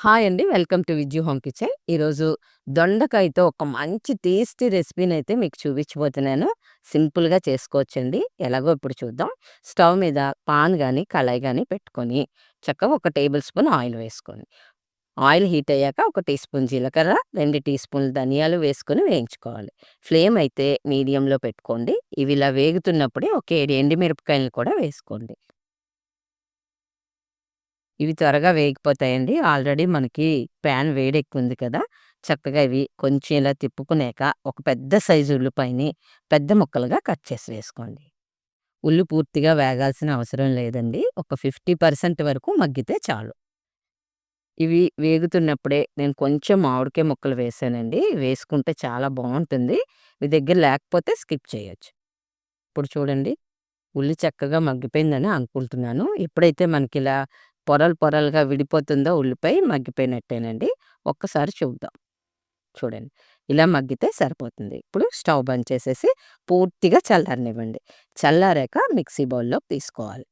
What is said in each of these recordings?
Hi అండి. Welcome to Vijju home kitchen. ఈరోజు దొండకాయతో ఒక మంచి టేస్టీ రెసిపీనైతే మీకు చూపించబోతున్నాను. సింపుల్‌గా చేసుకోవచ్చండి. ఎలాగో ఇప్పుడు చూద్దాం. స్టవ్ మీద పాన్ గాని, కళాయి గాని పెట్టుకొని చక్కగా ఒక టేబుల్ స్పూన్ ఆయిల్ వేసుకోండి. ఆయిల్ హీట్ అయ్యాక ఒక టీ స్పూన్ జీలకర్ర, 2 టీ స్పూన్లు ధనియాలు వేసుకొని వేయించుకోవాలి. ఫ్లేమ్ అయితే మీడియంలో పెట్టుకోండి. ఇవి ఇలా వేగుతున్నప్పుడే ఒక 7 ఎండుమిరపకాయలను కూడా వేసుకోండి. ఇవి త్వరగా వేగిపోతాయండి. ఆల్రెడీ మనకి ప్యాన్ వేడెక్కుంది కదా! చక్కగా ఇవి కొంచెం ఇలా తిప్పుకునేక ఒక పెద్ద సైజు ఉల్లిపాయని పెద్ద ముక్కలుగా కట్ చేసి వేసుకోండి. ఉల్లి పూర్తిగా వేగాల్సిన అవసరం లేదండి. ఒక 50% వరకు మగ్గితే చాలు. ఇవి వేగుతున్నప్పుడే నేను కొంచెం మామిడికాయ ముక్కలు వేసానండి. వేసుకుంటే చాలా బావుంటుంది. మీ దగ్గర లేకపోతే స్కిప్ చేయొచ్చు. ఇప్పుడు చూడండి ఉల్లి చక్కగా మగ్గిపోయిందని అనుకుంటున్నాను. ఎప్పుడైతే మనకిలా పొరలు పొరలుగా విడిపోతుందో ఉల్లిపాయ మగ్గిపోయినట్టేనండి. ఒక్కసారి చూద్దాం. చూడండి. ఇలా మగ్గితే సరిపోతుంది. ఇప్పుడు స్టవ్ బంద్ చేసేసి పూర్తిగా చల్లారనివ్వండి. చల్లారాక మిక్సీ బౌల్‌లోకి తీసుకోవాలి.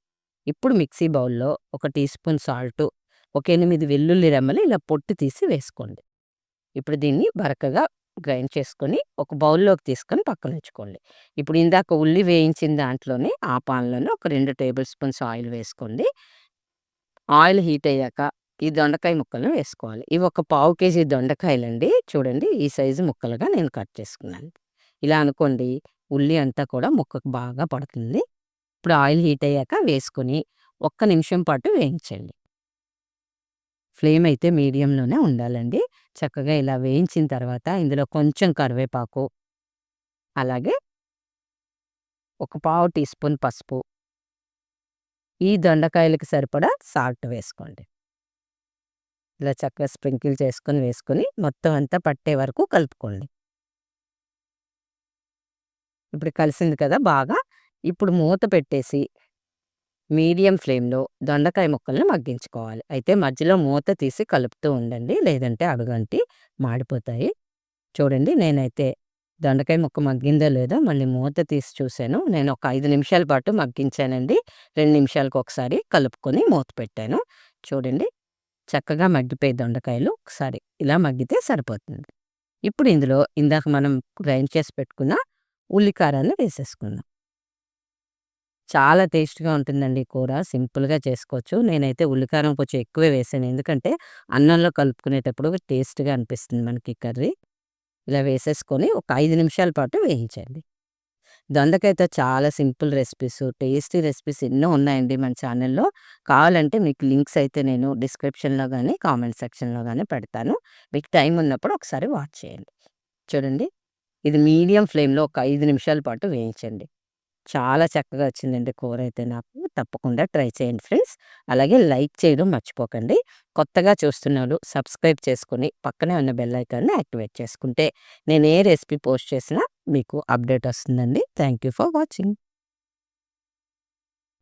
ఇప్పుడు మిక్సీ బౌల్‌లో ఒక టీ స్పూన్ సాల్టు, ఒక 8 వెల్లుల్లి రెమ్మలు ఇలా పొట్టు తీసి వేసుకోండి. ఇప్పుడు దీన్ని బరకగా గ్రైండ్ చేసుకొని ఒక బౌల్‌లోకి తీసుకొని పక్కనుంచుకోండి. ఇప్పుడు ఇందాక ఉల్లి వేయించిన దాంట్లోనే ఆ పాన్‌లోనే ఒక 2 టేబుల్ స్పూన్స్ ఆయిల్ వేసుకోండి. ఆయిల్ హీట్ అయ్యాక ఈ దొండకాయ ముక్కలను వేసుకోవాలి. ఇవి ఒక పావు కేజీ దొండకాయలండి. చూడండి ఈ సైజు ముక్కలుగా నేను కట్ చేసుకున్నాను. ఇలా అనుకోండి ఉల్లి అంతా కూడా ముక్కకు బాగా పడుతుంది. ఇప్పుడు ఆయిల్ హీట్ అయ్యాక వేసుకొని ఒక్క నిమిషం పాటు వేయించండి. ఫ్లేమ్ అయితే మీడియంలోనే ఉండాలండి. చక్కగా ఇలా వేయించిన తర్వాత ఇందులో కొంచెం కరివేపాకు, అలాగే ఒక పావు టీ స్పూన్ పసుపు, ఈ దొండకాయలకి సరిపడా సాల్ట్ వేసుకోండి. ఇలా చక్కగా స్ప్రింకిల్ వేసుకొని మొత్తం అంతా పట్టే వరకు కలుపుకోండి. ఇప్పుడు కలిసింది కదా బాగా. ఇప్పుడు మూత పెట్టేసి మీడియం ఫ్లేమ్‌లో దొండకాయ ముక్కల్ని మగ్గించుకోవాలి. అయితే మధ్యలో మూత తీసి కలుపుతూ ఉండండి. లేదంటే అడుగంటి మాడిపోతాయి. చూడండి నేనైతే దొండకాయ ముక్క మగ్గిందో లేదో మళ్ళీ మూత తీసి చూసాను. నేను ఒక 5 నిమిషాల పాటు మగ్గించానండి. 2 నిమిషాలకు ఒకసారి కలుపుకొని మూత పెట్టాను. చూడండి చక్కగా మగ్గిపోయాయి దొండకాయలు. ఒకసారి ఇలా మగ్గితే సరిపోతుంది. ఇప్పుడు ఇందులో ఇందాక మనం గ్రైండ్ చేసి పెట్టుకున్న ఉల్లి కారాన్ని వేసేసుకుందాం. చాలా టేస్ట్‌గా ఉంటుందండి ఈ కూర. సింపుల్‌గా చేసుకోవచ్చు. నేనైతే ఉల్లికారం కొంచెం ఎక్కువే వేసాను. ఎందుకంటే అన్నంలో కలుపుకునేటప్పుడు టేస్ట్‌గా అనిపిస్తుంది మనకి కర్రీ. ఇలా వేసేసుకొని ఒక 5 నిమిషాల పాటు వేయించండి. దొండకాయతో చాలా సింపుల్ రెసిపీస్, టేస్టీ రెసిపీస్ ఎన్నో ఉన్నాయండి మన ఛానల్‌లో. కావాలంటే మీకు లింక్స్ అయితే నేను డిస్క్రిప్షన్‌లో గాని, కామెంట్ సెక్షన్‌లో గాని పెడతాను. మీకు టైం ఉన్నప్పుడు ఒకసారి వాచ్ చేయండి. చూడండి ఇది మీడియం ఫ్లేమ్‌లో ఒక 5 నిమిషాల పాటు వేయించండి. చాలా చక్కగా వచ్చిందండి కూరైతే నాకు. తప్పకుండా ట్రై చేయండి ఫ్రెండ్స్. అలాగే లైక్ చేయడం మర్చిపోకండి. కొత్తగా చూస్తున్నోళ్ళు సబ్స్క్రైబ్ చేసుకొని, పక్కనే ఉన్న బెల్ ఐకాన్‌ని యాక్టివేట్ చేసుకుంటే, నేను ఏ రెసిపీ పోస్ట్ చేసినా మీకు అప్డేట్ వస్తుందండి. Thank you for watching.